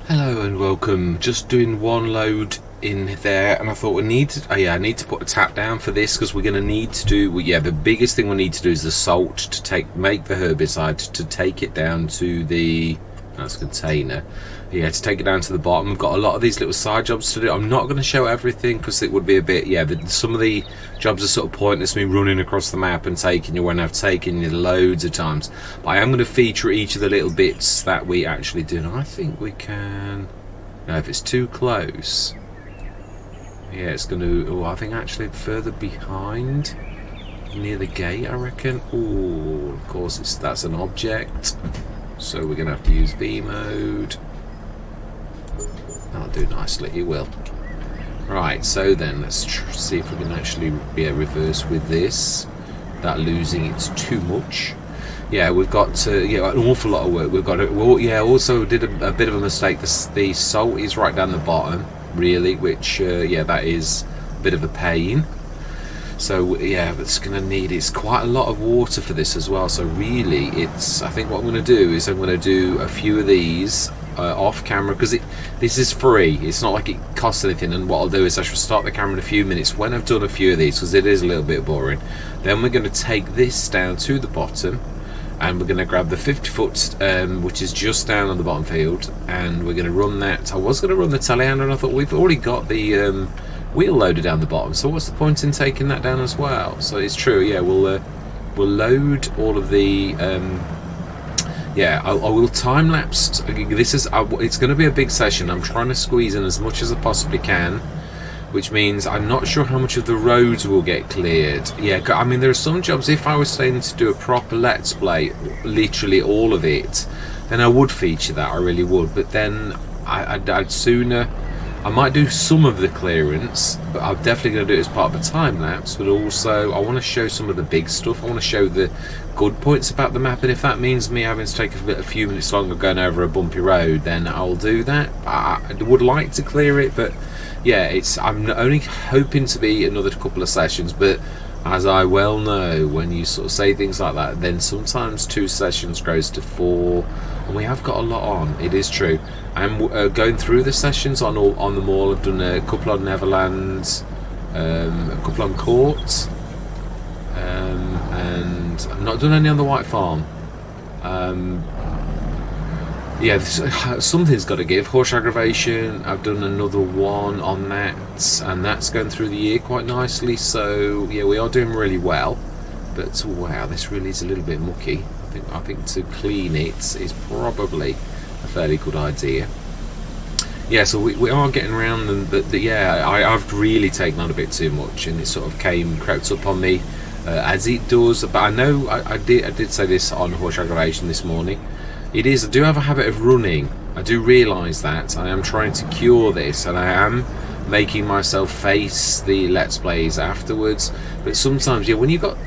Hello and welcome. Just doing one load in there, and I thought I need to put a tap down for this because we're going to need to do. Well, yeah, the biggest thing we need to do is the salt to make the herbicide to take it down to the container. Yeah, to take it down to the bottom. We've got a lot of these little side jobs to do. I'm not going to show everything because it would be a bit. Yeah, some of the jobs are sort of pointless. Me running across the map and taking you when I've taken you loads of times. But I am going to feature each of the little bits that we actually do. And I think we can. Now, if it's too close, yeah, it's going to. Oh, I think actually further behind, near the gate, I reckon. Oh, of course, that's an object. So we're going to have to use V mode. That'll do nicely, it will. Right, so then let's see if we can actually reverse with this without losing it too much. Yeah, we've got an awful lot of work. We've got also did a bit of a mistake. The salt is right down the bottom, really, which that is a bit of a pain. So yeah, it's going to need, it's quite a lot of water for this as well. So really, I think what I'm going to do is I'm going to do a few of these off camera because this is free. It's not like it costs anything. And what I'll do is I shall start the camera in a few minutes when I've done a few of these because it is a little bit boring. Then we're going to take this down to the bottom, and we're going to grab the 50-foot, which is just down on the bottom field, and we're going to run that. I was going to run the telehandler, and I thought we've already got the wheel loader down the bottom, so what's the point in taking that down as well? So it's true, yeah, we'll load all of the I will time lapse. This is it's going to be a big session. I'm trying to squeeze in as much as I possibly can, which means I'm not sure how much of the roads will get cleared. Yeah, I mean, there are some jobs, if I was saying to do a proper let's play, literally all of it, then I would feature that, I really would. But then I'd sooner, I might do some of the clearance, but I'm definitely going to do it as part of a time lapse. But also, I want to show some of the big stuff. I want to show the good points about the map, and if that means me having to take a few minutes longer going over a bumpy road, then I'll do that. I would like to clear it, but yeah, I'm only hoping to be another couple of sessions. But as I well know, when you sort of say things like that, then sometimes 2 sessions grows to 4, and we have got a lot on. It is true. I'm going through the sessions on them all. I've done a couple on Neverland, a couple on Court, and I've not done any on the White Farm. Yeah, something's got to give. Horse aggravation, I've done another one on that, and that's going through the year quite nicely. So yeah, we are doing really well. But wow, this really is a little bit mucky. I think to clean it is probably a fairly good idea. Yeah, so we are getting around them, but I've really taken on a bit too much, and it sort of crept up on me as it does. But I know I did say this on horse aggravation this morning. I do have a habit of running. I do realise that. I am trying to cure this, and I am making myself face the let's plays afterwards. But sometimes, yeah, when you've got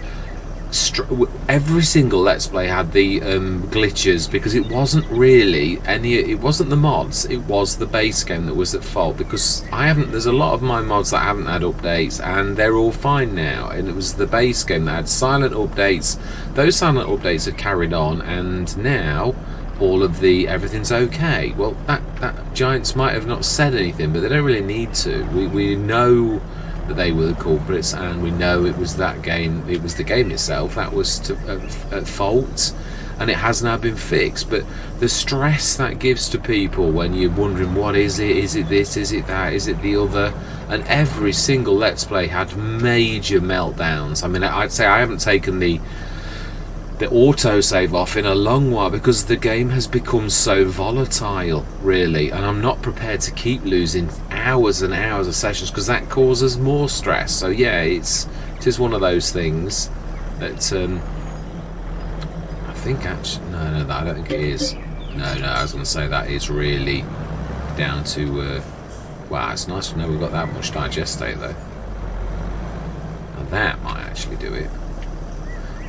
every single let's play had the glitches, because it wasn't really it wasn't the mods, it was the base game that was at fault, because there's a lot of my mods that haven't had updates and they're all fine now, and it was the base game that had silent updates. Those silent updates are carried on, and now all of everything's okay. Well, that Giants might have not said anything, but they don't really need to. We know that they were the culprits, and we know it was that game. It was the game itself that was at fault, and it has now been fixed. But the stress that gives to people when you're wondering, what is it? Is it this? Is it that? Is it the other? And every single let's play had major meltdowns. I mean, I'd say I haven't taken the autosave off in a long while, because the game has become so volatile, really, and I'm not prepared to keep losing hours and hours of sessions, because that causes more stress. So yeah, it is one of those things that I think actually no, I don't think it is. No, I was going to say that is really down to wow, it's nice to know we've got that much digestate though. Now that might actually do it.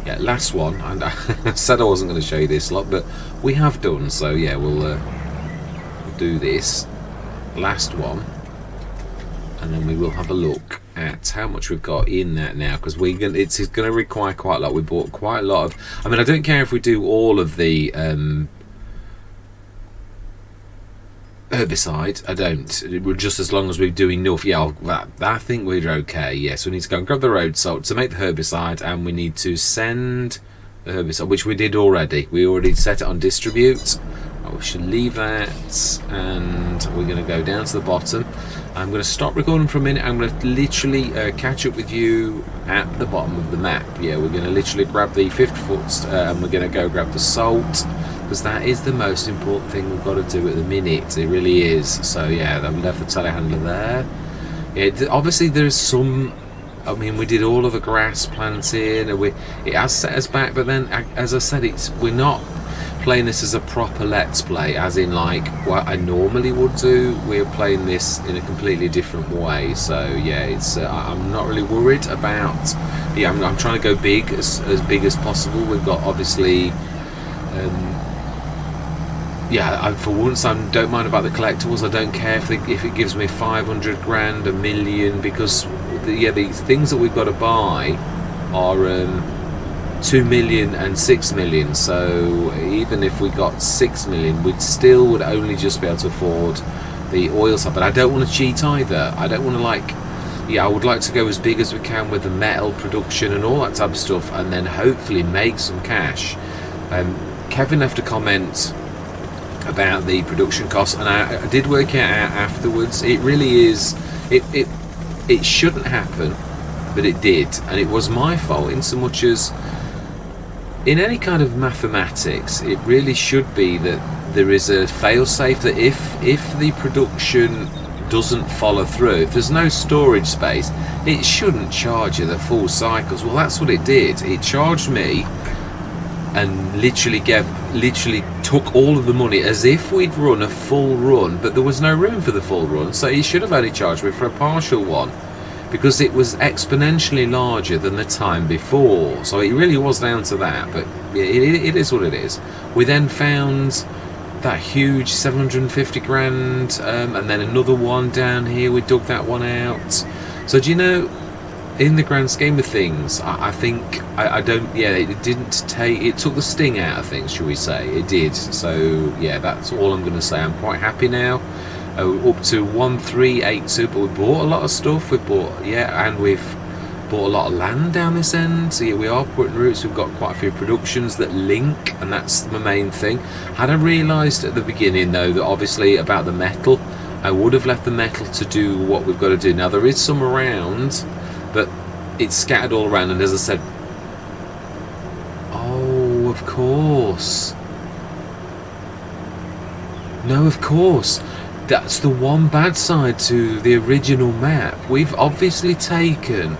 Yeah, last one, and I said I wasn't going to show you this lot, but we have done, so yeah, we'll do this last one, and then we will have a look at how much we've got in that now, because it's going to require quite a lot. We bought quite a lot of, I mean, I don't care if we do all of the herbicide. I don't. Just as long as we do enough. Yeah, I think we're okay. Yes, we need to go and grab the road salt to make the herbicide, and we need to send the herbicide, which we did already. We already set it on distribute. We should leave that, and we're going to go down to the bottom. I'm going to stop recording for a minute. I'm going to literally catch up with you at the bottom of the map. Yeah, we're going to literally grab the 50 foot and we're going to go grab the salt, because that is the most important thing we've got to do at the minute. It really is. So yeah, I've left the telehandler there. Yeah, obviously there's some, I mean, we did all of the grass planting, and it has set us back, but then as I said, we're not playing this as a proper let's play, as in like what I normally would do. We're playing this in a completely different way. So yeah, it's I'm not really worried about. Yeah, I'm trying to go big, as big as possible. We've got obviously yeah, for once I don't mind about the collectibles. I don't care if it gives me 500 grand, a million, because the things that we've got to buy are 2 million and 6 million. So even if we got 6 million, we'd still would only just be able to afford the oil side. But I don't want to cheat either. I don't want to, like, yeah, I would like to go as big as we can with the metal production and all that type of stuff, and then hopefully make some cash. Kevin left a comment about the production costs, and I did work it out afterwards. It really is, it shouldn't happen, but it did, and it was my fault, in so much as in any kind of mathematics, it really should be that there is a fail-safe, that if the production doesn't follow through, if there's no storage space, it shouldn't charge you the full cycles. Well, that's what it did. It charged me and literally took all of the money as if we'd run a full run, but there was no room for the full run, so he should have only charged me for a partial one, because it was exponentially larger than the time before. So it really was down to that. But it is what it is. We then found that huge 750 grand, and then another one down here. We dug that one out. So do you know, in the grand scheme of things, I think I don't. Yeah, it didn't take. It took the sting out of things, shall we say? It did. So yeah, that's all I'm going to say. I'm quite happy now. Up to 1382, but we bought a lot of stuff. We've bought, yeah, and we've bought a lot of land down this end. So yeah, we are putting roots. We've got quite a few productions that link, and that's the main thing. Had I realised at the beginning, though, that obviously about the metal, I would have left the metal to do what we've got to do. Now there is some around, but it's scattered all around. And as I said, oh, of course, no, of course. That's the one bad side to the original map. We've obviously taken...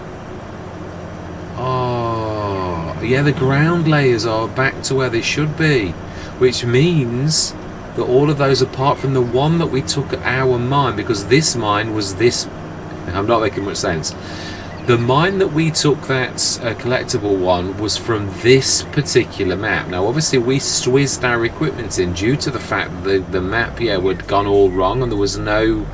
Oh, yeah, the ground layers are back to where they should be, which means that all of those, apart from the one that we took at our mine, because this mine was this... I'm not making much sense. The mine that we took, that collectible one, was from this particular map. Now, obviously, we swizzed our equipment in due to the fact that the map, yeah, had gone all wrong, and there was no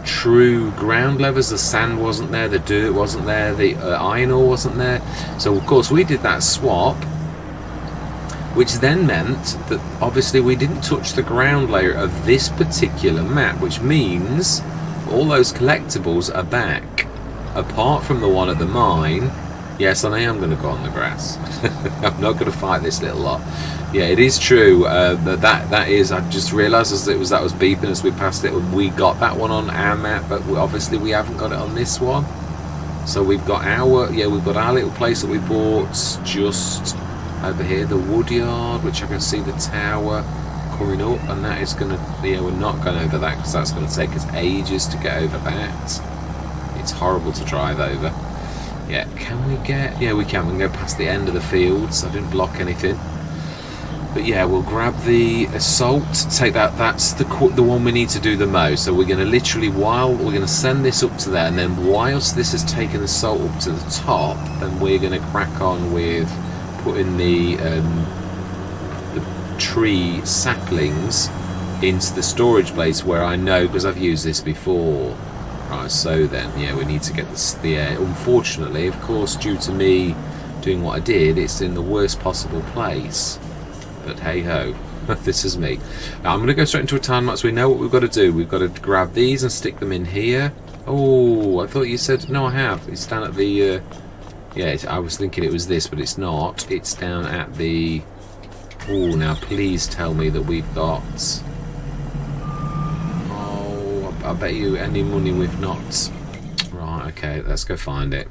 true ground levels. The sand wasn't there, the dirt wasn't there, the iron ore wasn't there. So, of course, we did that swap, which then meant that, obviously, we didn't touch the ground layer of this particular map, which means all those collectibles are back. Apart from the one at the mine. Yes, and I am going to go on the grass. I'm not going to fight this little lot. Yeah, it is true. That is. I just realised as that was beeping as we passed it. We got that one on our map, but obviously we haven't got it on this one. So we've got our little place that we bought just over here, the wood yard, which I can see the tower coming up, and that is going to. Yeah, we're not going over that because that's going to take us ages to get over that. It's horrible to drive over. Yeah, can we get... Yeah, we can. We can go past the end of the fields. I didn't block anything. But yeah, we'll grab the salt. Take that. That's the one we need to do the most. So we're going to literally, we're going to send this up to there, and then whilst this is taking the salt up to the top, then we're going to crack on with putting the tree saplings into the storage place, where I know, because I've used this before. Right, so then, yeah, we need to get the air. Unfortunately, of course, due to me doing what I did, it's in the worst possible place. But hey ho, This is me. Now, I'm going to go straight into a time lapse. We know what we've got to do. We've got to grab these and stick them in here. Oh, I thought you said... No, I have. It's down at the... yeah, I was thinking it was this, but it's not. It's down at the... Oh, now please tell me that we've got... Oh, I bet you any money we've not... Right, okay, let's go find it.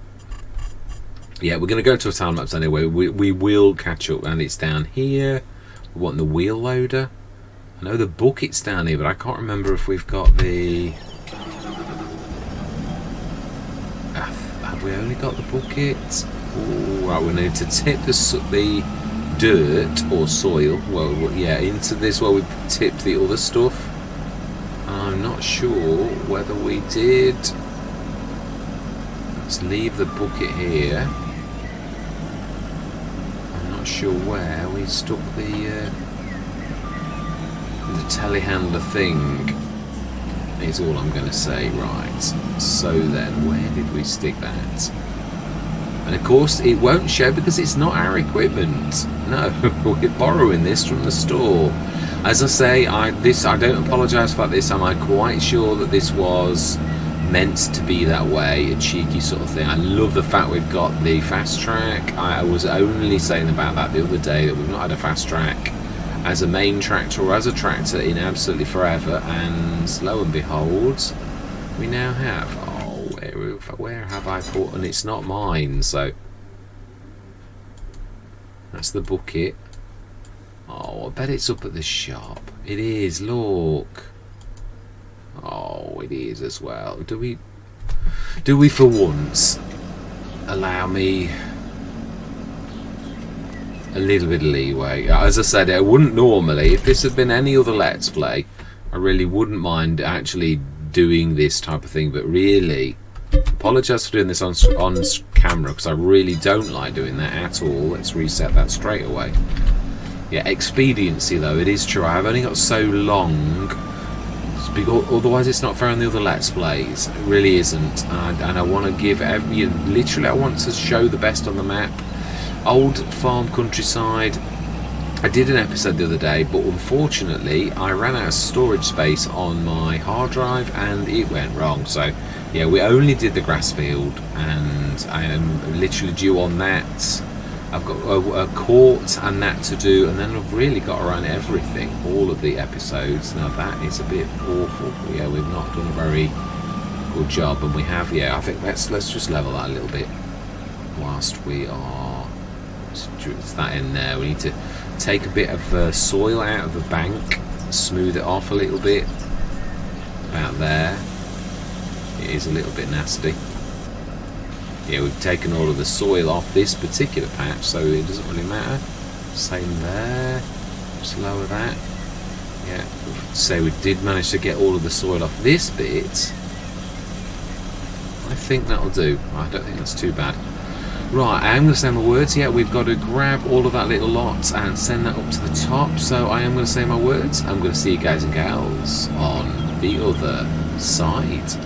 Yeah, we're going to go to a time lapse anyway. We will catch up, and it's down here. We want the wheel loader. I know the bucket's down here, but I can't remember if we've got the... Have we only got the bucket? Ooh, right, we need to tip the dirt or soil, well, yeah, into this where we tipped the other stuff. I'm not sure whether we did. Let's leave the bucket here. Sure where we stuck the telehandler thing is all I'm going to say. Right, so then where did we stick that? And of course it won't show because it's not our equipment. No, we're borrowing this from the store. As I say, I don't apologise for this. I'm quite sure that this was meant to be that way, a cheeky sort of thing. I love the fact we've got the fast track. I was only saying about that the other day, that we've not had a fast track as a main tractor or as a tractor in absolutely forever, and lo and behold, we now have. Oh, where have I put? And it's not mine, so that's the bucket. Oh, I bet it's up at the shop. It is, look. Oh, it is as well. Do we for once allow me a little bit of leeway? As I said, I wouldn't normally. If this had been any other Let's Play, I really wouldn't mind actually doing this type of thing. But really, apologise for doing this on camera, because I really don't like doing that at all. Let's reset that straight away. Yeah, expediency though, it is true. I've only got so long. Otherwise it's not fair on the other Let's Plays. It really isn't, and I want to give literally I want to show the best on the map. Old farm countryside. I did an episode the other day, but unfortunately I ran out of storage space on my hard drive and it went wrong. So yeah, we only did the grass field, and I am literally due on that. I've got a court and that to do, and then I've really got to run everything, all of the episodes. Now that is a bit awful. Yeah, we've not done a very good job, and we have. Yeah, I think let's just level that a little bit whilst we are. It's that in there. We need to take a bit of soil out of the bank, smooth it off a little bit. About there. It is a little bit nasty. Yeah, we've taken all of the soil off this particular patch, so it doesn't really matter. Same there. Just lower that. Yeah, so we did manage to get all of the soil off this bit. I think that'll do. I don't think that's too bad. Right, I am going to say my words. Yeah, we've got to grab all of that little lot and send that up to the top. So I am going to say my words. I'm going to see you guys and gals on the other side.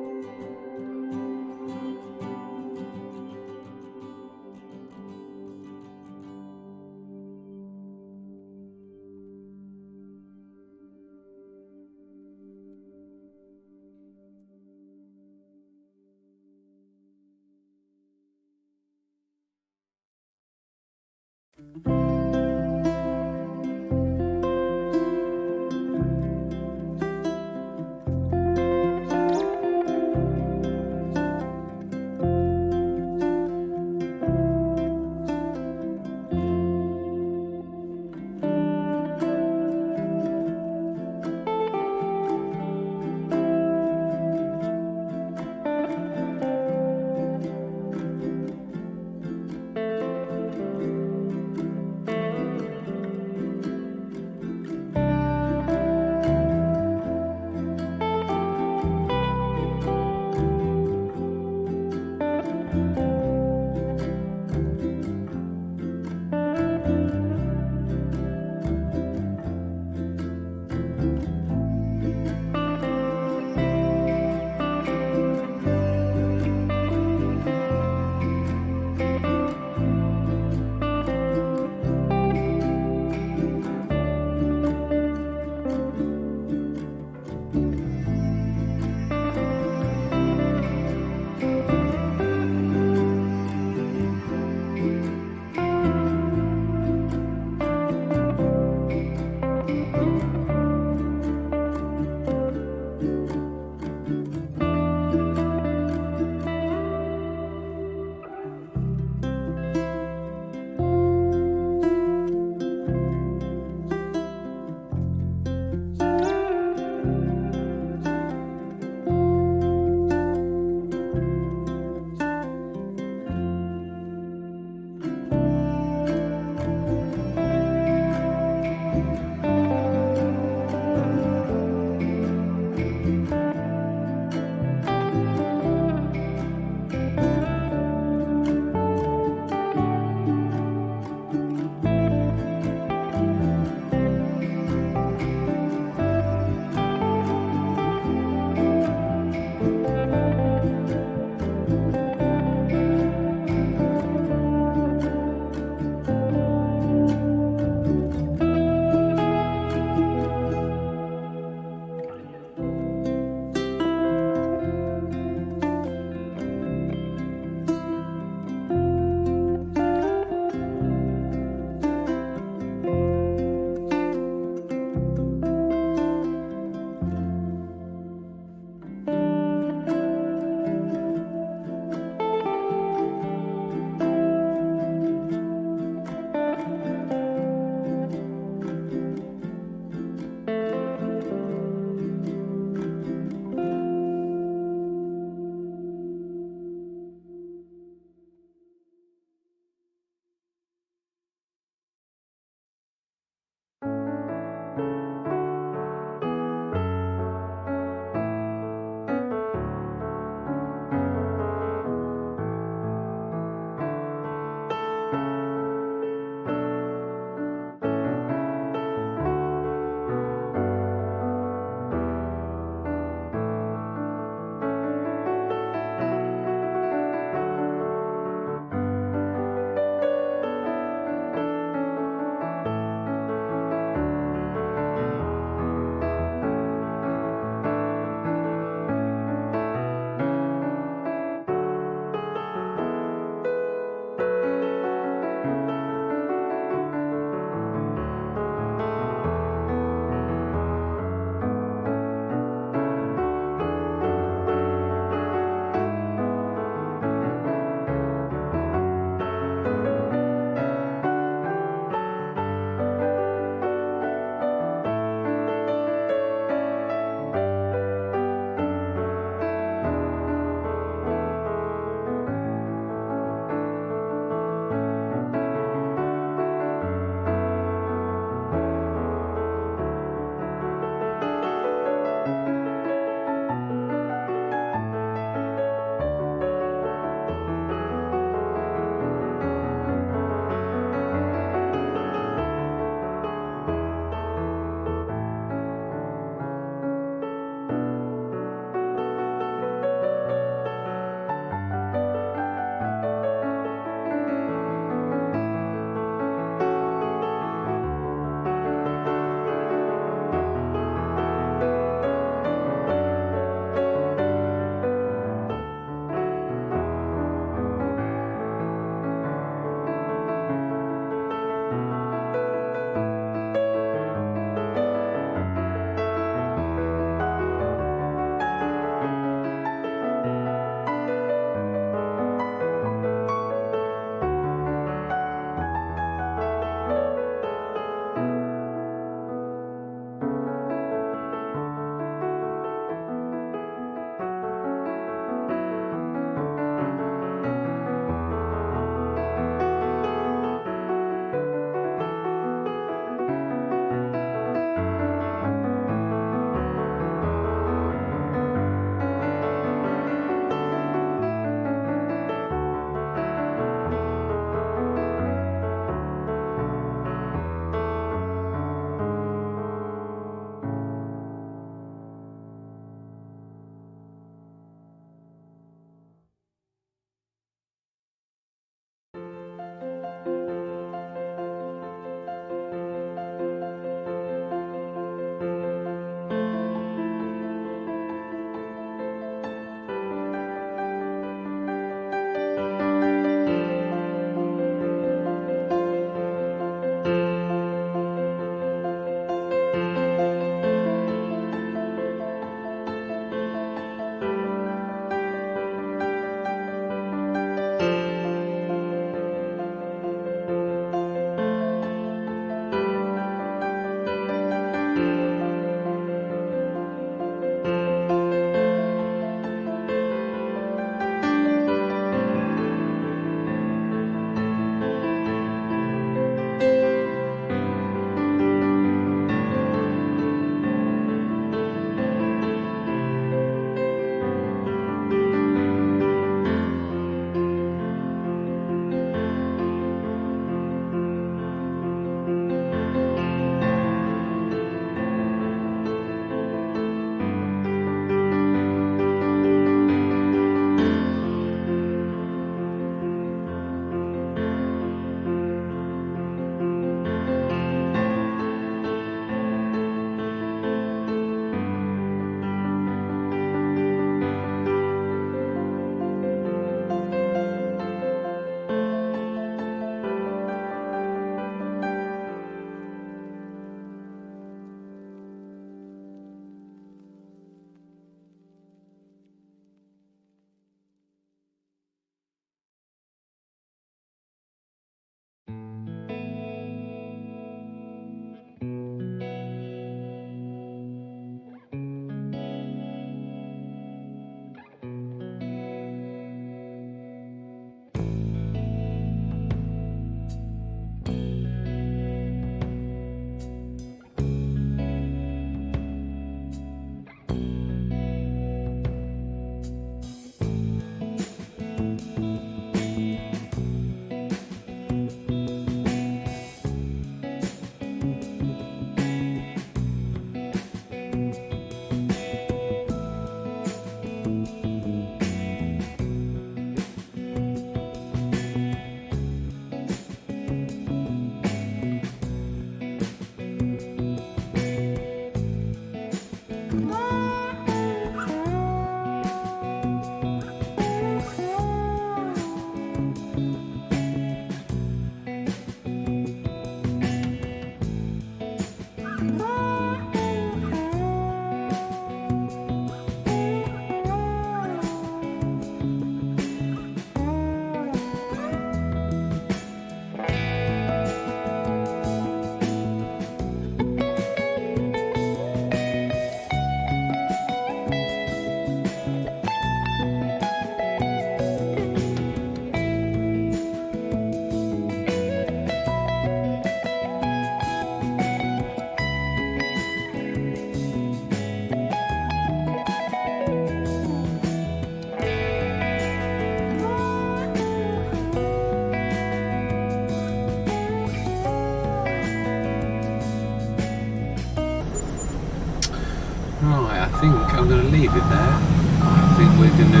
think I'm going to leave it there. I think we're going to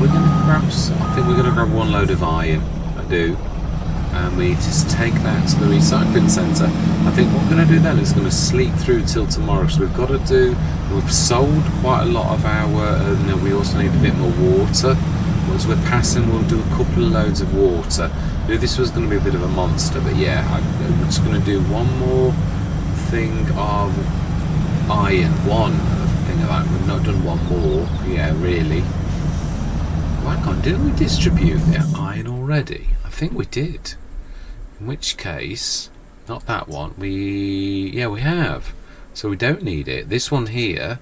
I think we're going to grab one load of iron. I do. And we just take that to the recycling centre. I think what we're going to do then is going to sleep through till tomorrow. So we've got to do. We've sold quite a lot of our. We also need a bit more water. As we're passing, we'll do a couple of loads of water. This was going to be a bit of a monster, but yeah, I'm just going to do one more thing of iron. One thing of that. We've not done one more. Yeah, really. Hang on, didn't we distribute the iron already? I think we did. In which case, not that one. We have. So we don't need it. This one here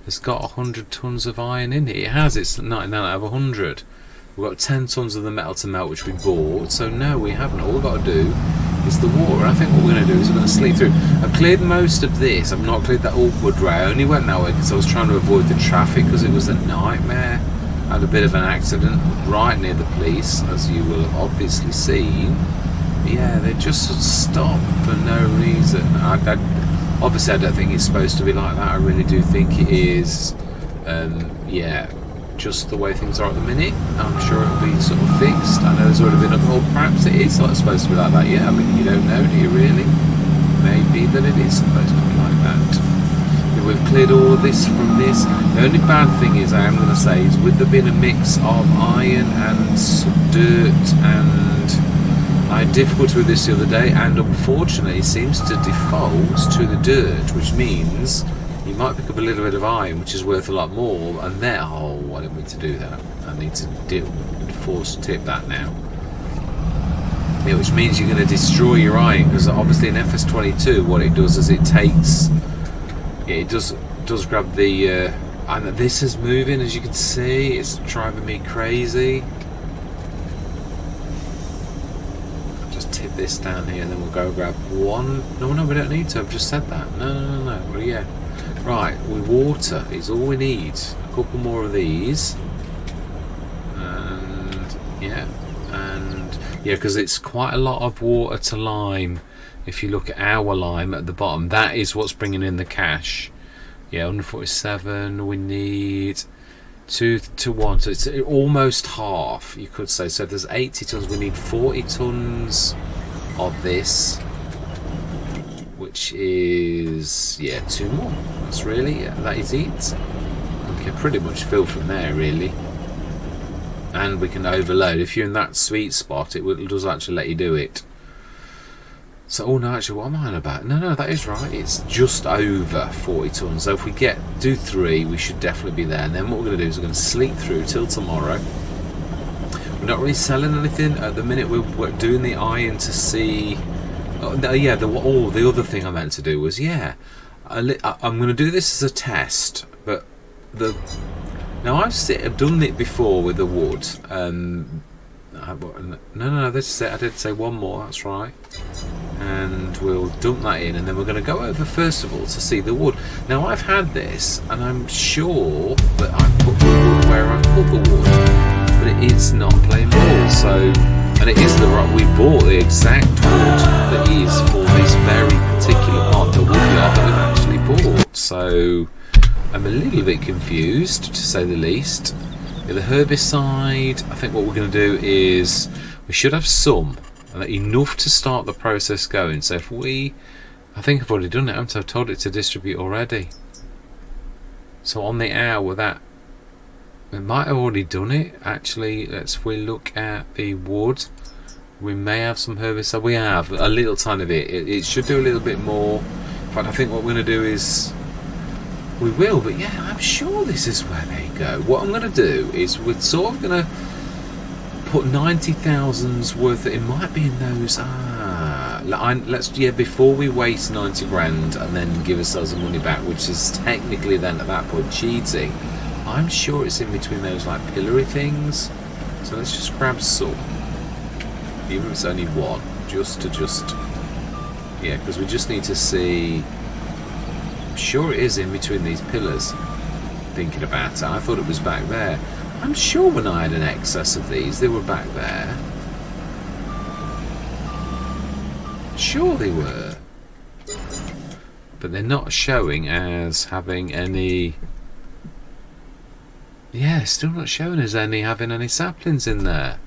has got 100 tons of iron in it. It has. It's 99 out of 100. We've got 10 tons of the metal to melt, which we bought. So no, we haven't. All we've got to do is the water. I think what we're going to do is we're going to sleep through. I've cleared most of this. I've not cleared that awkward route. I only went that way because I was trying to avoid the traffic because it was a nightmare. I had a bit of an accident right near the police, as you will have obviously seen. Yeah, they just stopped for no reason. Obviously, I don't think it's supposed to be like that. I really do think it is, just the way things are at the minute. I'm sure it'll be sort of fixed. I know there's already been perhaps it is supposed to be like that. Yeah, I mean, you don't know, do you really? Maybe that it is supposed to be like that. We've cleared all of this from this. The only bad thing is, I am going to say, is with there being a mix of iron and dirt, and I had difficulty with this the other day, and unfortunately it seems to default to the dirt, which means you might pick up a little bit of iron, which is worth a lot more, and then, I didn't mean to do that. I need to force tip that now. Yeah, which means you're going to destroy your iron, because obviously in FS22 what it does is it takes... Yeah, it does grab the and this is moving, as you can see. It's driving me crazy. I'll just tip this down here and then we'll go grab one. No, we don't need to. I've just said that. No. Well, yeah. Right, water is all we need. A couple more of these. And yeah, because it's quite a lot of water to lime. If you look at our lime at the bottom, that is what's bringing in the cash. Yeah, 147. We need 2 to 1, so it's almost half, you could say. So if there's 80 tons, we need 40 tons of this, which is 2 more. That's really that is it. We can pretty much fill from there, really, and we can overload. If you're in that sweet spot, it does actually let you do it. So, no, actually, what am I on about? No, that is right. It's just over 40 tons. So if we do 3, we should definitely be there. And then what we're going to do is we're going to sleep through till tomorrow. We're not really selling anything at the minute. We're doing the iron to see. The other thing I meant to do was I'm going to do this as a test. But now I've done it before with the wood. No, this is it. I did say one more. That's right. And we'll dump that in, and then we're going to go over first of all to see the wood. Now I've had this, and I'm sure that I've put the wood where I've put the wood, but it is not playing ball. So, and it is we bought the exact wood that is for this very particular part, the wood yard that we've actually bought. So I'm a little bit confused, to say the least. The herbicide, I think what we're going to do is we should have some. Enough to start the process going. So if I think I've already done it. I've told it to distribute already. So on the hour that it might have already done it. Actually, if we look at the wood, we may have some herbicide. We have a little tiny bit. It should do a little bit more. In fact, I think what we're going to do is we will. But yeah, I'm sure this is where they go. What I'm going to do is we're sort of going to put 90,000's worth. It might be in those. Before we waste 90 grand and then give ourselves the money back, which is technically then at that point cheating. I'm sure it's in between those like pillory things. So let's just grab some, even if it's only one, because we just need to see. I'm sure it is in between these pillars. Thinking about it, I thought it was back there. I'm sure when I had an excess of these, they were back there. Sure they were. but they're not showing as having any. Yeah, still not showing as having any saplings in there.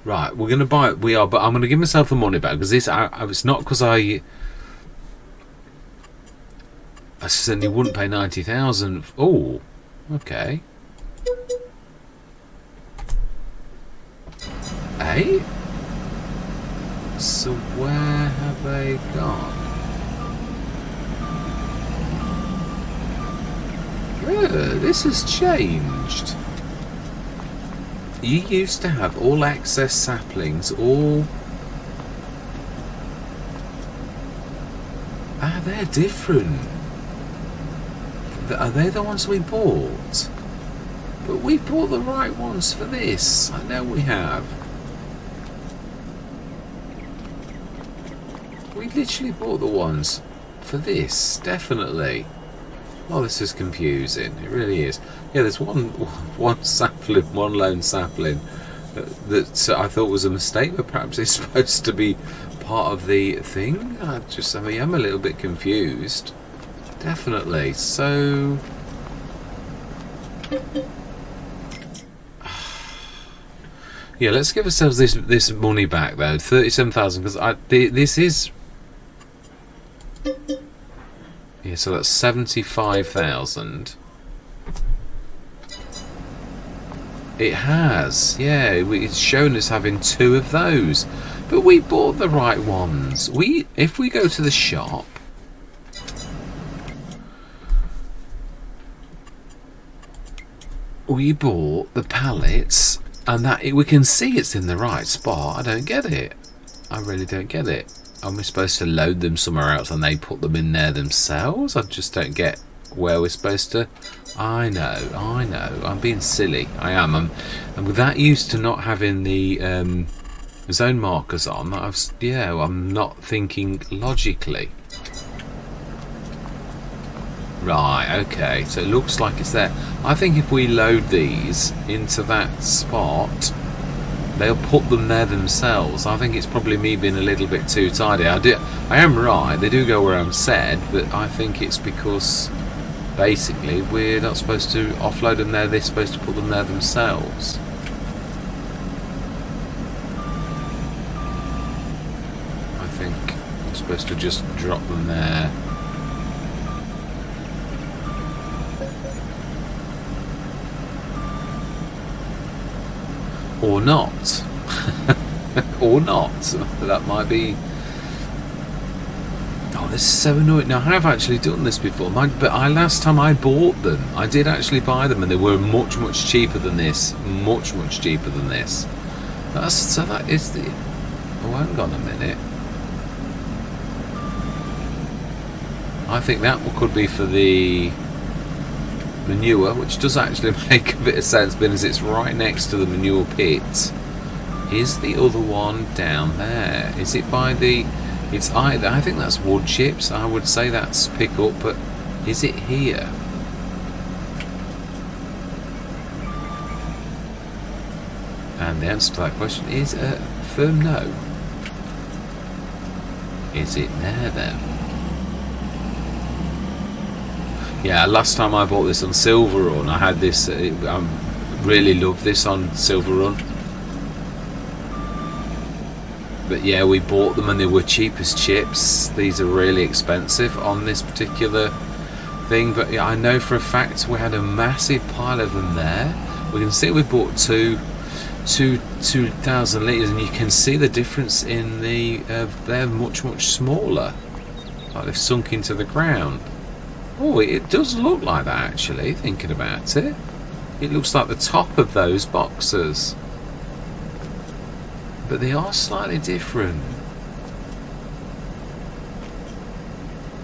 Right, we're gonna buy. We are, but I'm gonna give myself the money back because this. It's not because I certainly wouldn't pay 90,000. Oh, okay. Eh? So where have they gone? This has changed. You used to have all access saplings, all... Ah, they're different. Are they the ones we bought? But we bought the right ones for this. I know we have. We literally bought the ones for this, definitely. Oh, this is confusing. It really is. Yeah, there's one sapling, one lone sapling that I thought was a mistake, but perhaps it's supposed to be part of the thing. I mean, I'm a little bit confused. Definitely. So, yeah, let's give ourselves this money back though. 37,000, because this is. Yeah, so that's 75,000. It has, yeah. It's shown us having 2 of those, but we bought the right ones. If we go to the shop, we bought the pallets, and that we can see it's in the right spot. I don't get it. I really don't get it. Are we supposed to load them somewhere else and they put them in there themselves? I just don't get where we're supposed to. I know. I'm being silly. I am. I'm that used to not having the zone markers on. I'm not thinking logically. Right, okay. So it looks like it's there. I think if we load these into that spot, they'll put them there themselves. I think it's probably me being a little bit too tidy. I am right, they do go where I'm said, but I think it's because basically we're not supposed to offload them there, they're supposed to put them there themselves. I think we're supposed to just drop them there. Or not. Or not. That might be... Oh, this is so annoying. Now, I have actually done this before. But last time I bought them, I did actually buy them, and they were much, much cheaper than this. Much, much cheaper than this. So that is the... Oh, hang on a minute. I think that could be for the manure, which does actually make a bit of sense, being as it's right next to the manure pit. Is the other one down there? Is it by the... It's either... I think that's wood chips. I would say that's pick up, but is it here? And the answer to that question is a firm no. Is it there then? Yeah, last time I bought this on Silver Run, I had this, I really love this on Silver Run. But yeah, we bought them and they were cheap as chips. These are really expensive on this particular thing. But yeah, I know for a fact we had a massive pile of them there. We can see we bought 2,000 litres, and you can see the difference in the, they're much, much smaller. Like they've sunk into the ground. Oh, it does look like that actually, thinking about it. It looks like the top of those boxes. But they are slightly different.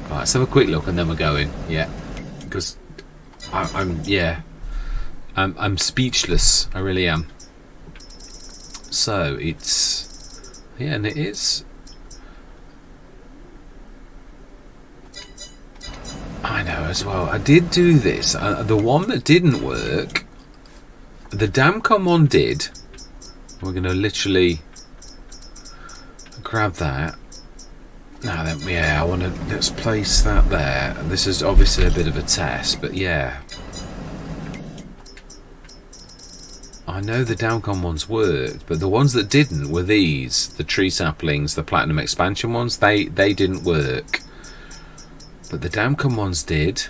Right, let's have a quick look and then we're going. Yeah. Because I'm speechless. I really am. So it's... Yeah, and it is... I know as well. I did do this. The one that didn't work, the Damcom one did. We're going to literally grab that. Now then, yeah, I want to, let's place that there. This is obviously a bit of a test, but yeah. I know the Downcon ones worked, but the ones that didn't were these. The tree saplings, the platinum expansion ones, they didn't work. But the Downcon ones did.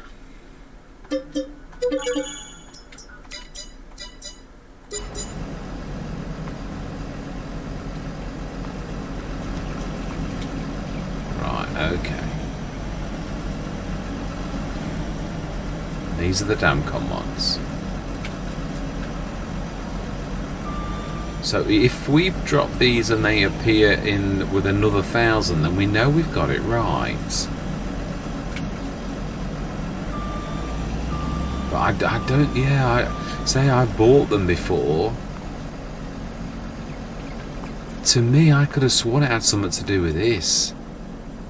Okay. These are the Downcon ones. So if we drop these and they appear in with another 1,000, then we know we've got it right. But I don't, yeah, I say I bought them before. To me, I could have sworn it had something to do with this.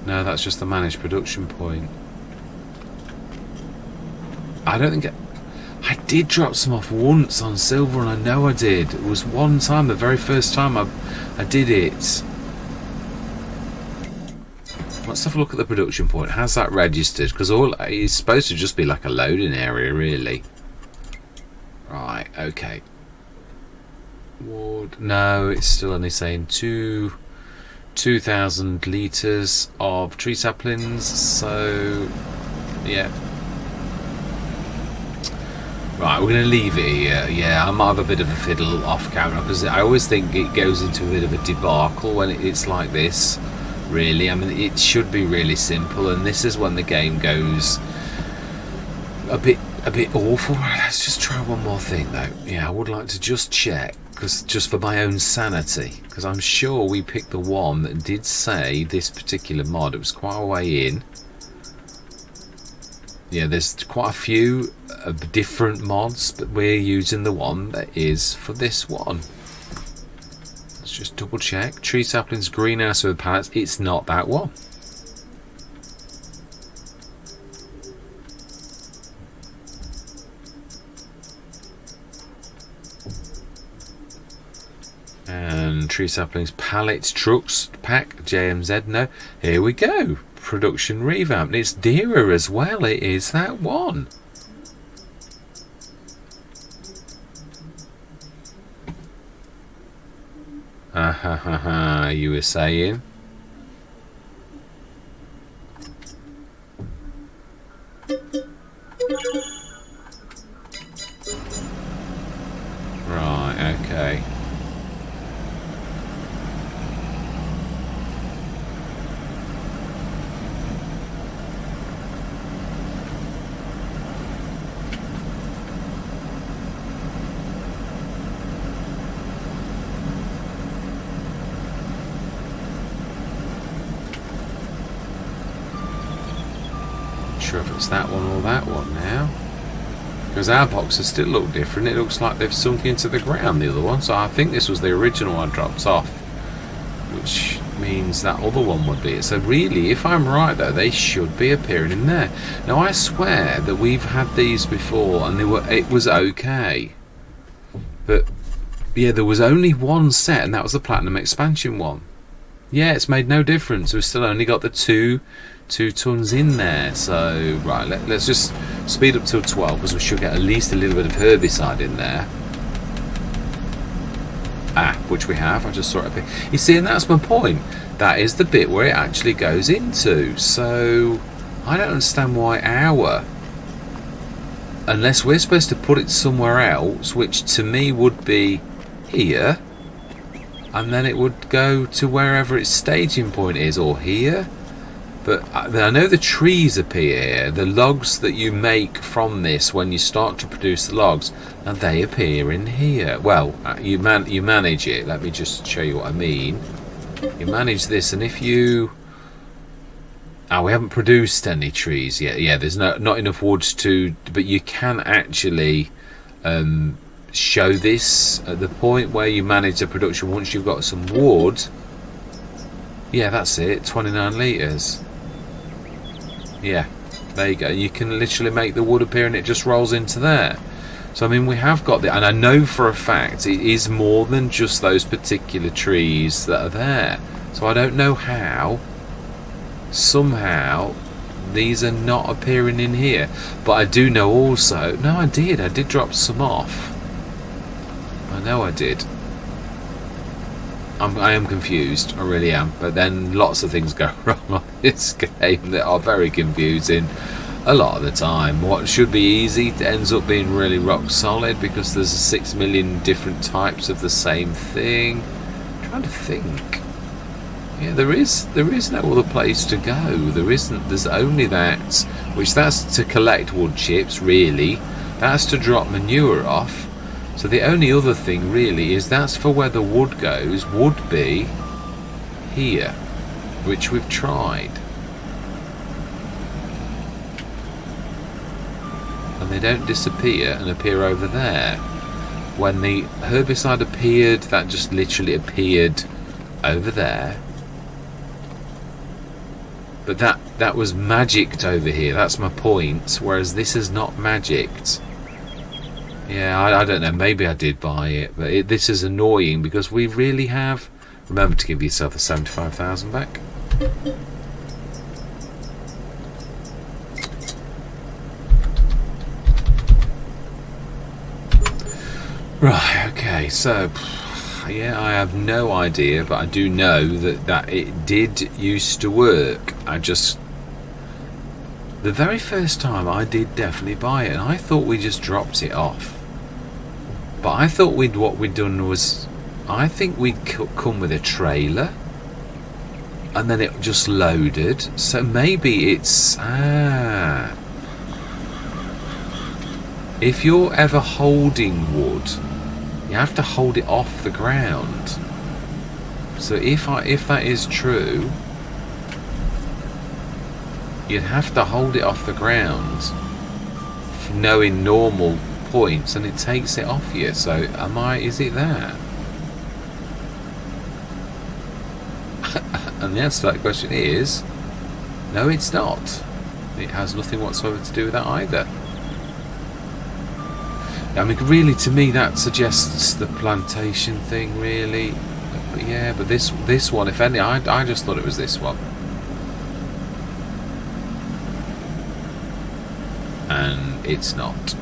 No, that's just the managed production point. I don't think I did drop some off once on silver, and I know I did. It was one time, the very first time I did it. Let's have a look at the production point. Has that registered? Because all it's supposed to just be like a loading area, really. Right, okay. Wood. No, it's still only saying 2,000 litres of tree saplings, so yeah. Right, we're going to leave it here. Yeah, I might have a bit of a fiddle off camera because I always think it goes into a bit of a debacle when it's like this, really. I mean, it should be really simple, and this is when the game goes a bit awful. Let's just try one more thing though. Yeah, I would like to just check, because just for my own sanity, because I'm sure we picked the one that did say this particular mod. It was quite a way in. Yeah, there's quite a few different mods, but we're using the one that is for this one. Let's just double check. Tree saplings, greenhouse with pallets. It's not that one. And tree saplings, pallets, trucks, pack, JMZ. No, here we go. Production revamp. It's dearer as well. It is that one. You were saying? Right, okay. Sure if it's that one or that one now, because our boxes still look different. It looks like they've sunk into the ground, the other one, so I think this was the original one dropped off, which means that other one would be it. So really, if I'm right though, they should be appearing in there. Now I swear that we've had these before and it was okay, but yeah, there was only one set, and that was the platinum expansion one. Yeah, it's made no difference. We've still only got the two tons in there. So right, let's just speed up till 12, because we should get at least a little bit of herbicide in there. Which we have. I just saw it up here. You see, and that's my point. That is the bit where it actually goes into. So I don't understand why unless we're supposed to put it somewhere else, which to me would be here, and then it would go to wherever its staging point is, or here. But I know the trees appear here, the logs that you make from this when you start to produce the logs, and they appear in here. Well, you manage it. Let me just show you what I mean. You manage this, and if you... we haven't produced any trees yet. Yeah, there's not enough wood to... But you can actually show this at the point where you manage the production. Once you've got some wood... Yeah, that's it. 29 litres. Yeah, there you go. You can literally make the wood appear and it just rolls into there. So I mean, we have got the, and I know for a fact it is more than just those particular trees that are there. So I don't know how somehow these are not appearing in here. But I do know also, no, I did drop some off. I know I did. I am confused, I really am. But then lots of things go wrong on this game that are very confusing a lot of the time. What should be easy ends up being really rock solid because there's 6 million different types of the same thing. I'm trying to think. Yeah, there is no other place to go. There isn't. There's only that, which that's to collect wood chips, really. That's to drop manure off. So the only other thing really is that's for where the wood goes, would be here, which we've tried. And they don't disappear and appear over there. When the herbicide appeared, that just literally appeared over there. But that was magicked over here, that's my point, whereas this is not magicked. Yeah, I don't know, maybe I did buy it, but this is annoying because we really have... Remember to give yourself the 75,000 back. Right, okay, so... Yeah, I have no idea, but I do know that it did used to work. The very first time I did definitely buy it, and I thought we just dropped it off. But I thought what we'd done was, I think we'd come with a trailer, and then it just loaded. So maybe it's if you're ever holding wood, you have to hold it off the ground. So if that is true, you'd have to hold it off the ground, knowing normal points, and it takes it off you. So is it that? And the answer to that question is no, it's not. It has nothing whatsoever to do with that either. I mean, really, to me, that suggests the plantation thing, really. But yeah, but this one, if any, I just thought it was this one. And it's not.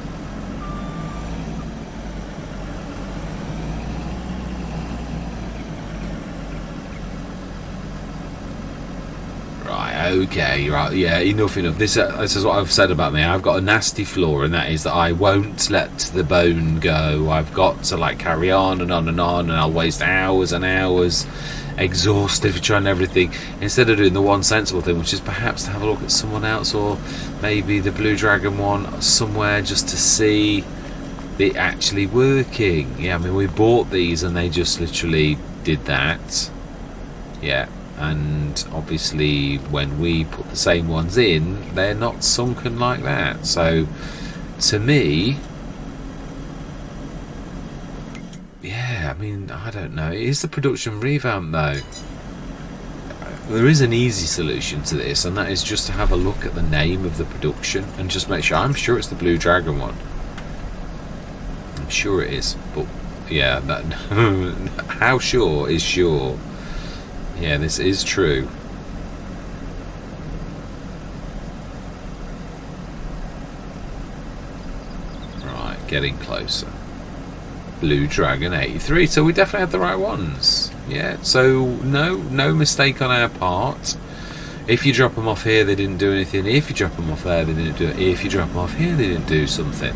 Okay, right, yeah, enough. This is what I've said about me. I've got a nasty flaw, and that is that I won't let the bone go. I've got to carry on and on and on, and I'll waste hours and hours, exhausted for trying everything, instead of doing the one sensible thing, which is perhaps to have a look at someone else, or maybe the Blue Dragon one somewhere, just to see it actually working. Yeah, I mean, we bought these and they just literally did that. Yeah. And obviously when we put the same ones in, they're not sunken like that. So to me, yeah, I mean, I don't know, it is the production revamp though. There is an easy solution to this, and that is just to have a look at the name of the production and just make sure. I'm sure it's the Blue Dragon one, I'm sure it is, but yeah, that how sure is sure. Yeah, this is true. Right, getting closer. Blue Dragon 83. So we definitely had the right ones. Yeah, so no mistake on our part. If you drop them off here, they didn't do anything. If you drop them off there, they didn't do it. If you drop them off here, they didn't do something.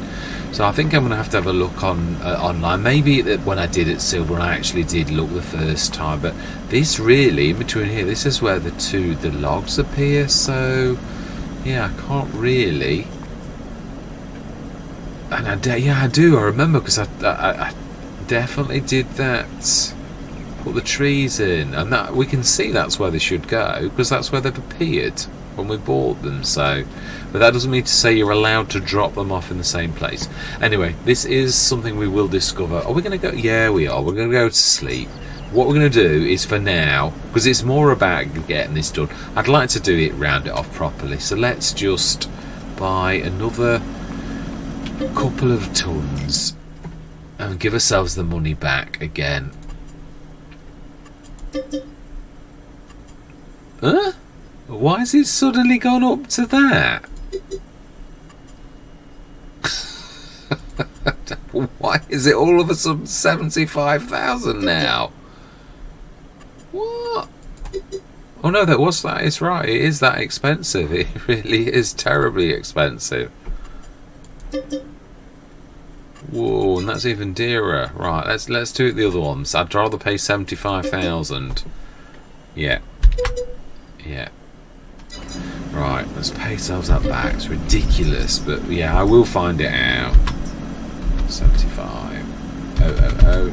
So I think I'm going to have a look on online. Maybe when I did it Silver, I actually did look the first time. But this really, in between here, this is where the logs appear. So yeah, I can't really. And I do. I remember because I definitely did that. Put the trees in, and that we can see that's where they should go, because that's where they've appeared when we bought them. So, but that doesn't mean to say you're allowed to drop them off in the same place. Anyway, this is something we will discover. Are we going to go? Yeah, we are. We're going to go to sleep. What we're going to do is, for now, because it's more about getting this done, I'd like to do it, round it off properly. So let's just buy another couple of tons and give ourselves the money back again. Huh? Why has it suddenly gone up to that? Why is it all of a sudden 75,000 now? What? Oh no, that is right. It is that expensive. It really is terribly expensive. Whoa, and that's even dearer. Right, let's do it the other ones. I'd rather pay 75,000. Yeah. Yeah. Right, let's pay ourselves that back. It's ridiculous, but yeah, I will find it out. 75. Oh.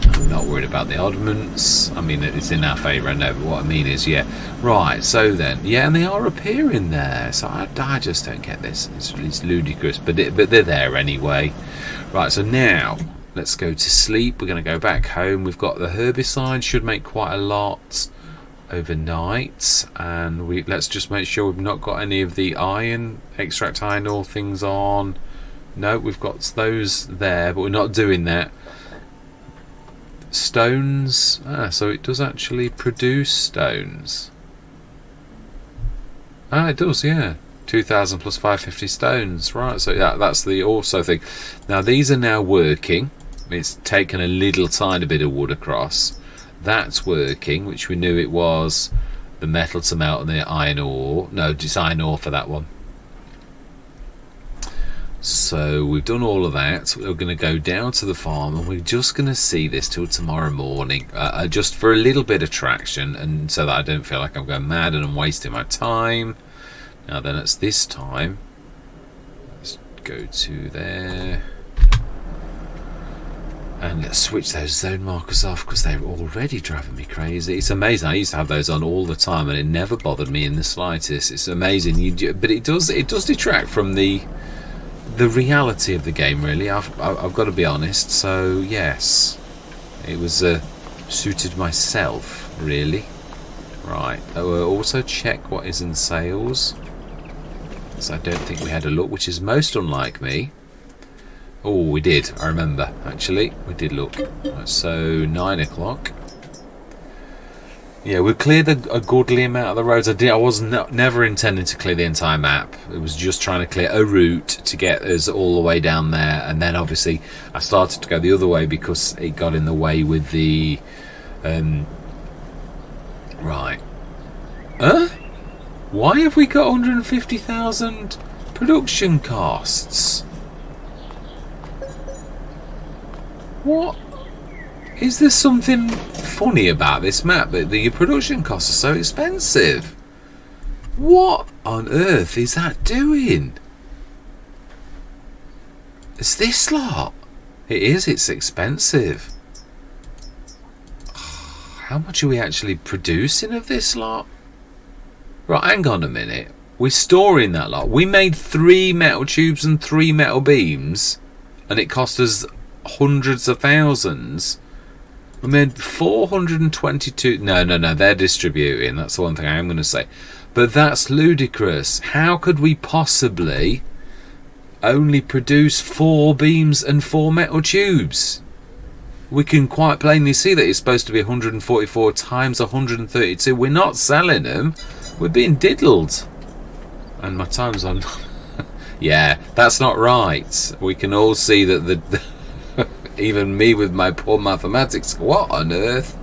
I'm not worried about the oddments. I mean, it's in our favour, I know, but what I mean is, yeah. Right, so then, yeah, and they are appearing there. So I just don't get this. It's ludicrous, but they're there anyway. Right, so now, let's go to sleep. We're going to go back home. We've got the herbicide, should make quite a lot overnight. And let's just make sure we've not got any of the extract iron ore things on. No, we've got those there, but we're not doing that. Stones, so it does actually produce stones. It does, yeah. 2,000 plus 550 stones, right? So yeah, that's the also thing. Now these are now working. It's taken a little tiny bit of wood across. That's working, which we knew it was the metal to melt and the iron ore. No, just iron ore for that one. So we've done all of that. We're going to go down to the farm and we're just going to see this till tomorrow morning, just for a little bit of traction, and so that I don't feel like I'm going mad and I'm wasting my time. Now then, it's this time. Let's go to there and let's switch those zone markers off because they're already driving me crazy. It's amazing. I used to have those on all the time and it never bothered me in the slightest. It's amazing. But it does detract from the reality of the game, really. I've got to be honest. So yes, it was suited myself, really. Right. Also check what is in sales. So I don't think we had a look, which is most unlike me. Oh, we did. I remember. Actually, we did look. Right, so 9 o'clock. Yeah, we cleared a goodly amount of the roads. I was never intending to clear the entire map. It was just trying to clear a route to get us all the way down there. And then obviously I started to go the other way because it got in the way with the... right. Why have we got 150,000 production costs? What? Is there something funny about this map? But the production costs are so expensive. What on earth is that doing? It's this lot. It is. It's expensive. How much are we actually producing of this lot? Right, hang on a minute. We're storing that lot. We made 3 metal tubes and 3 metal beams, and it cost us hundreds of thousands. We made 422. No, they're distributing. That's the one thing I am going to say. But that's ludicrous. How could we possibly only produce 4 beams and 4 metal tubes? We can quite plainly see that it's supposed to be 144 times 132. We're not selling them. We're being diddled. And my time's on. Yeah, that's not right. We can all see that the even me with my poor mathematics. What on earth?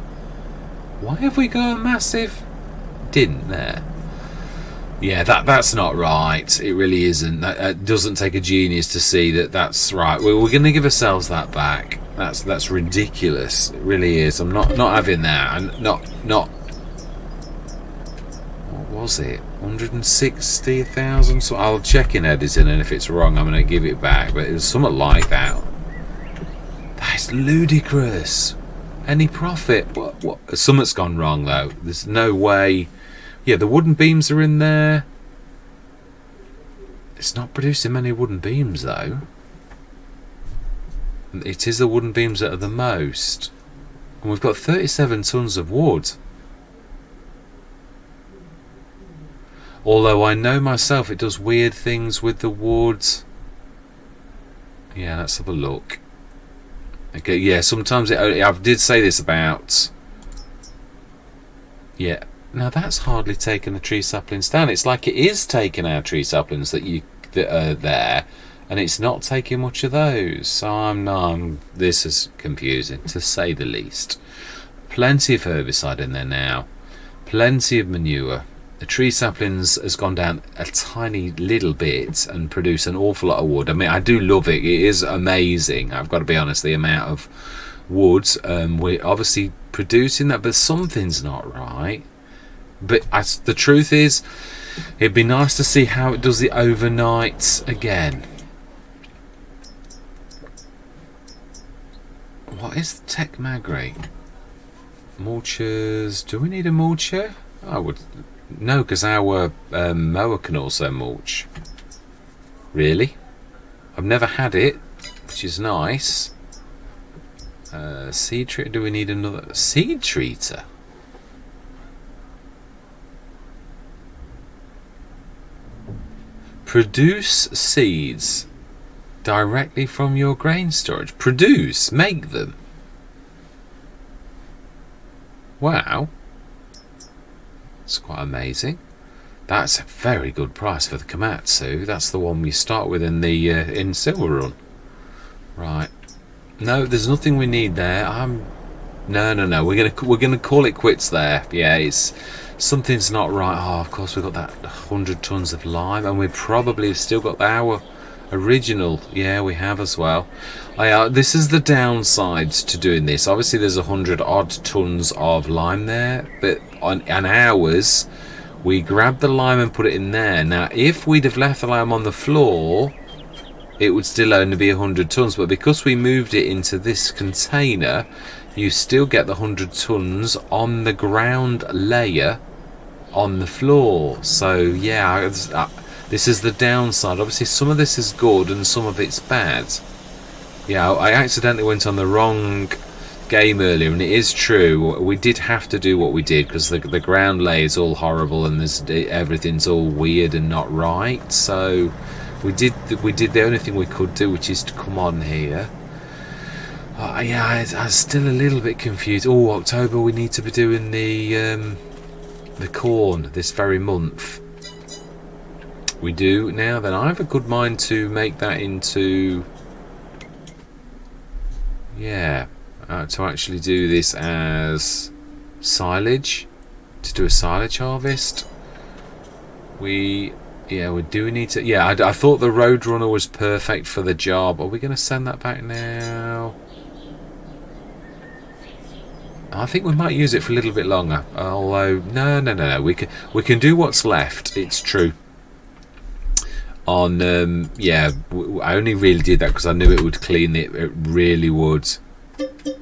Why have we got a massive dint there? Yeah, that's not right. It really isn't. That doesn't take a genius to see that that's right. We're going to give ourselves that back. That's ridiculous. It really is. I'm not having that. I'm not. What was it? 160,000. So I'll check in editing, and if it's wrong, I'm going to give it back. But it was something like that. That's ludicrous. Any profit? What? Something's gone wrong though. There's no way. Yeah, the wooden beams are in there. It's not producing many wooden beams though. It is the wooden beams that are the most. And we've got 37 tons of wood. Although I know myself it does weird things with the wood. Yeah, let's have a look. Okay, yeah, sometimes I did say this about... Yeah, Now that's hardly taking the tree saplings down. It's like it is taking our tree saplings that are there, and it's not taking much of those. So this is confusing, to say the least. Plenty of herbicide in there now. Plenty of manure. The tree saplings has gone down a tiny little bit and produce an awful lot of wood. I mean, I do love it. It is amazing. I've got to be honest, the amount of wood. We're obviously producing that, but something's not right. But the truth is, it'd be nice to see how it does the overnight again. What is the Tech Magri? Mulchers. Do we need a mulcher? I would. No, because our mower can also mulch. Really? I've never had it, which is nice. Seed treater. Do we need another seed treater? Produce seeds directly from your grain storage. Produce, make them. Wow, it's quite amazing. That's a very good price for the Komatsu. That's the one we start with in the in Silver Run. Right. No, there's nothing we need there. No. We're gonna call it quits there. Yeah, it's something's not right. Oh, of course we've got that 100 tons of lime, and we probably have still got our original. Yeah, we have as well. This is the downside to doing this. Obviously there's 100 odd tons of lime there, but on ours we grabbed the lime and put it in there. Now if we'd have left the lime on the floor, it would still only be 100 tons, but because we moved it into this container, you still get the 100 tons on the ground layer on the floor. So yeah, this is the downside. Obviously some of this is good and some of it's bad. Yeah, I accidentally went on the wrong game earlier, and it is true, we did have to do what we did because the ground lay is all horrible and everything's all weird and not right. So we did the only thing we could do, which is to come on here. Yeah, I'm still a little bit confused. Oh, October, we need to be doing the corn this very month. We do now. Then I have a good mind to make that into, yeah, to actually do this as silage, to do a silage harvest. We do need to. Yeah, I thought the Roadrunner was perfect for the job. Are we going to send that back now? I think we might use it for a little bit longer. Although no, we can do what's left. It's true. On I only really did that because I knew it would clean it. It really would.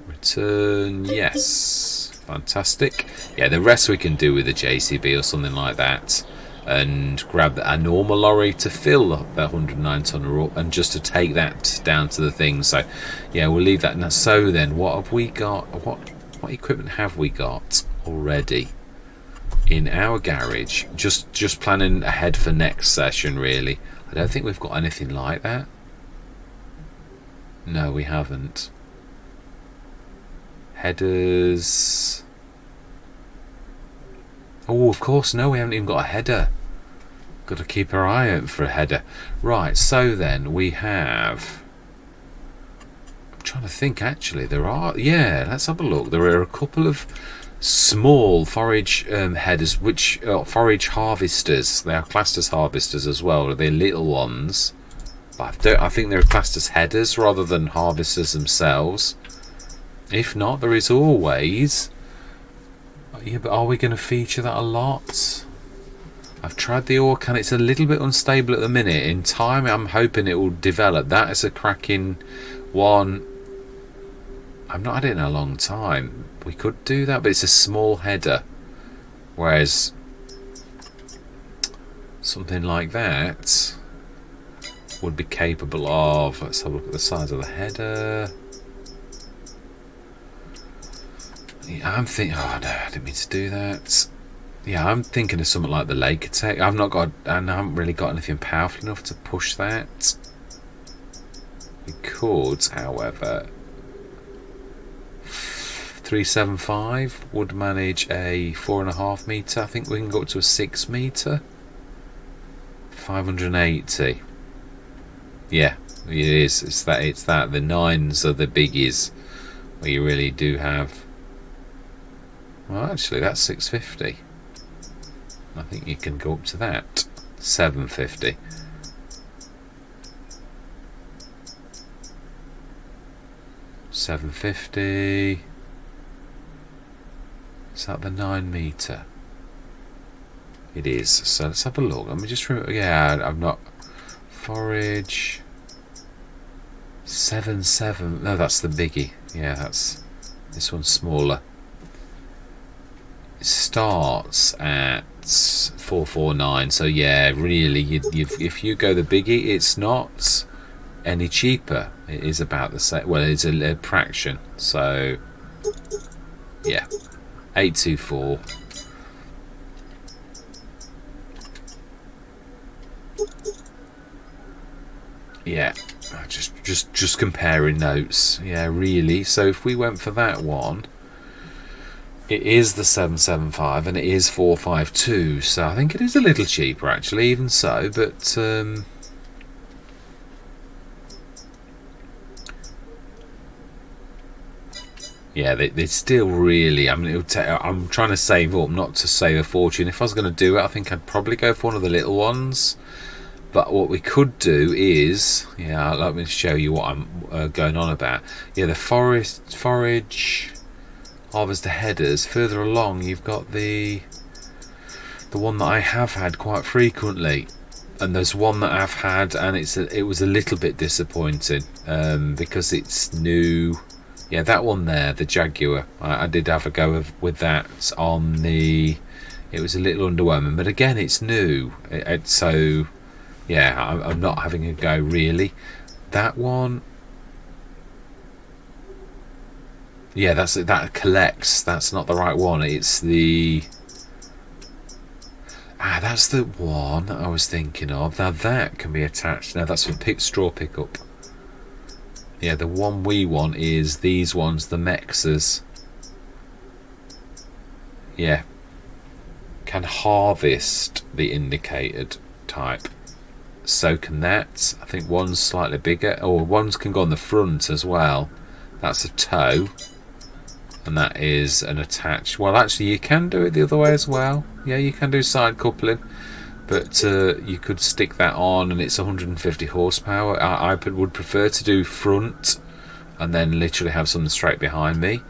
Return, yes, fantastic. Yeah, the rest we can do with a JCB or something like that, and grab a normal lorry to fill the 109 tonner up, and just to take that down to the thing. So yeah, we'll leave that now. So then, what have we got? What equipment have we got already in our garage? Just planning ahead for next session, really. I don't think we've got anything like that. No, we haven't. Headers. Oh, of course, no, we haven't even got a header. Got to keep our eye out for a header. Right, so then we have... I'm trying to think, actually. There are... Yeah, let's have a look. There are a couple of small forage headers, which forage harvesters. They are classed as harvesters as well. They're little ones, but I think they're classed as headers rather than harvesters themselves. If not, there is always. Yeah, but are we going to feature that a lot? I've tried the Orcan. It's a little bit unstable at the minute. In time, I'm hoping it will develop. That is a cracking one. I've not had it in a long time. We could do that, but it's a small header, whereas something like that would be capable of... Let's have a look at the size of the header. Yeah, I'm thinking... Oh no, I didn't mean to do that. Yeah, I'm thinking of something like the Lakotech. I haven't really got anything powerful enough to push that. We could, however... 375 would manage a 4.5 metre. I think we can go up to a 6 metre. 580. Yeah, it is. It's that. The 9s are the biggies, where you really do have. Well, actually, that's 650. I think you can go up to that. 750. $750. Is that the 9 metre? It is. So let's have a look. Let me just remember. Yeah, I'm not. Forage. 7.7. No, that's the biggie. Yeah, that's. This one's smaller. It starts at 449. So yeah, really, if you go the biggie, it's not any cheaper. It is about the same. Well, it's a fraction. So yeah, 824. Yeah, just comparing notes. Yeah, really. So if we went for that one, it is the 775 and it is 452. So I think it is a little cheaper actually, even so. But yeah, they still really. I mean, I'm trying to save up, not to save a fortune. If I was going to do it, I think I'd probably go for one of the little ones. But what we could do is, yeah, let me show you what I'm going on about. Yeah, the forage harvester headers. Further along, you've got the one that I have had quite frequently, and there's one that I've had, and it was a little bit disappointing because it's new. Yeah, that one there, the Jaguar. I did have a go with that on the. It was a little underwhelming, but again, it's new. So. Yeah, I'm not having a go really. That one, yeah, that collects. That's not the right one. It's the that's the one I was thinking of. Now that can be attached. Now that's for straw pickup. Yeah, the one we want is these ones, the Mexas. Yeah, can harvest the indicated type. So can that. I think one's slightly bigger, or one's can go on the front as well. That's a tow, and that is an attached. Well, actually, you can do it the other way as well. Yeah, you can do side coupling, but you could stick that on, and it's 150 horsepower. I would prefer to do front, and then literally have something straight behind me.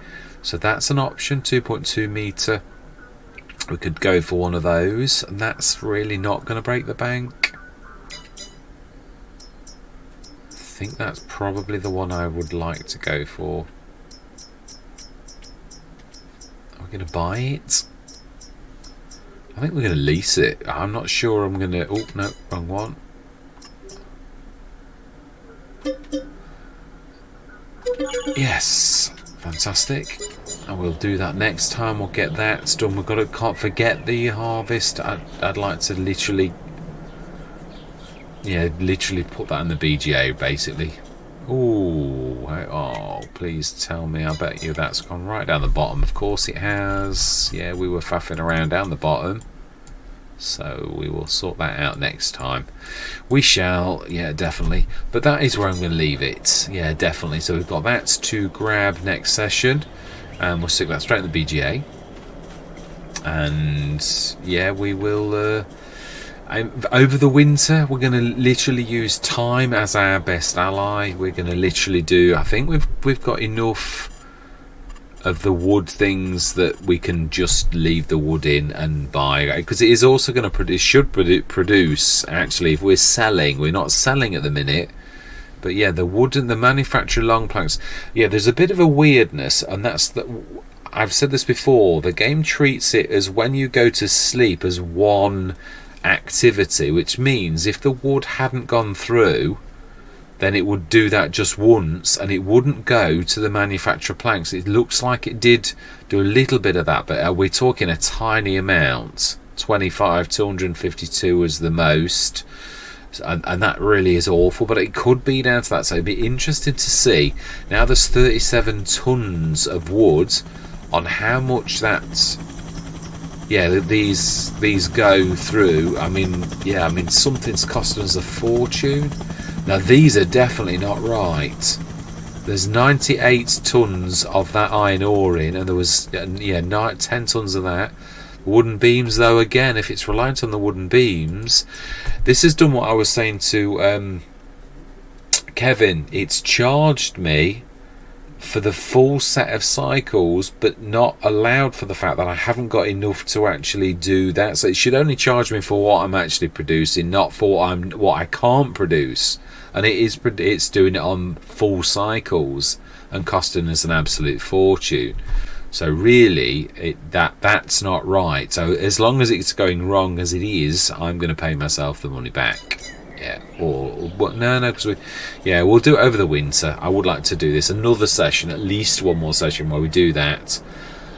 So that's an option. 2.2 metre. We could go for one of those, and that's really not going to break the bank. I think that's probably the one I would like to go for. Are we going to buy it? I think we're going to lease it. I'm not sure I'm going to. Oh no, wrong one. Yes, fantastic. And we'll do that next time. We'll get that done. Can't forget the harvest. I'd like to literally. Yeah, literally put that in the BGA, basically. Ooh, oh, please tell me. I bet you that's gone right down the bottom. Of course it has. Yeah, we were faffing around down the bottom. So we will sort that out next time. We shall, yeah, definitely. But that is where I'm going to leave it. Yeah, definitely. So we've got that to grab next session. And we'll stick that straight in the BGA. And, yeah, we will... over the winter, we're going to literally use time as our best ally. We're going to literally do. I think we've got enough of the wood things that we can just leave the wood in and buy, because it is also going to produce. Should produce actually. If we're selling, we're not selling at the minute. But yeah, the wood and the manufactured long planks. Yeah, there's a bit of a weirdness, and that's that. I've said this before. The game treats it as when you go to sleep as one activity, which means if the wood hadn't gone through, then it would do that just once and it wouldn't go to the manufacturer planks. It looks like it did do a little bit of that, but we're talking a tiny amount. 25, 252 was the most. And that really is awful, but it could be down to that. So it'd be interesting to see. Now there's 37 tons of wood, on how much that, these go through. I mean, something's costing us a fortune. Now these are definitely not right. There's 98 tons of that iron ore in, and there was 10 tons of that. Wooden beams, though, again, if it's reliant on the wooden beams, this has done what I was saying to Kevin. It's charged me for the full set of cycles, but not allowed for the fact that I haven't got enough to actually do that. So it should only charge me for what I'm actually producing, not for what I can't produce. And it's doing it on full cycles and costing us an absolute fortune. So really, that's not right. So as long as it's going wrong as it is, I'm going to pay myself the money back. Yeah, or no, because we'll do it over the winter. I would like to do this another session, at least one more session where we do that.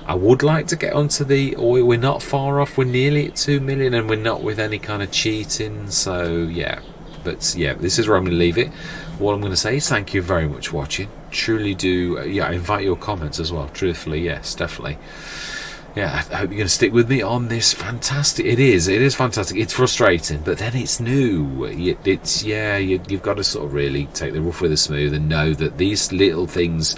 I would like to get onto the oil. We're not far off. We're nearly at 2 million, and we're not with any kind of cheating. So yeah, but yeah, this is where I'm going to leave it. What I'm going to say is thank you very much for watching. Truly do. I invite your comments as well. Truthfully, yes, definitely. Yeah, I hope you're going to stick with me on this. Fantastic. It is fantastic. It's frustrating, but then it's new. You've got to sort of really take the rough with the smooth and know that these little things,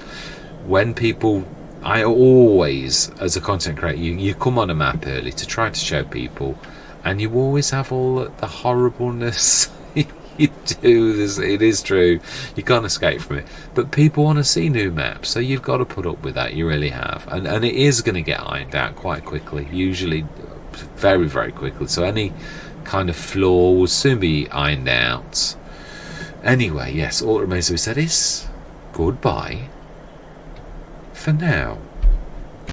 when people, I always, as a content creator, you come on a map early to try to show people, and you always have all the horribleness. You do this. It is true. You can't escape from it. But people want to see new maps, so you've got to put up with that. You really have, and it is going to get ironed out quite quickly. Usually, very, very quickly. So any kind of flaw will soon be ironed out. Anyway, yes. All that remains to be said is goodbye for now.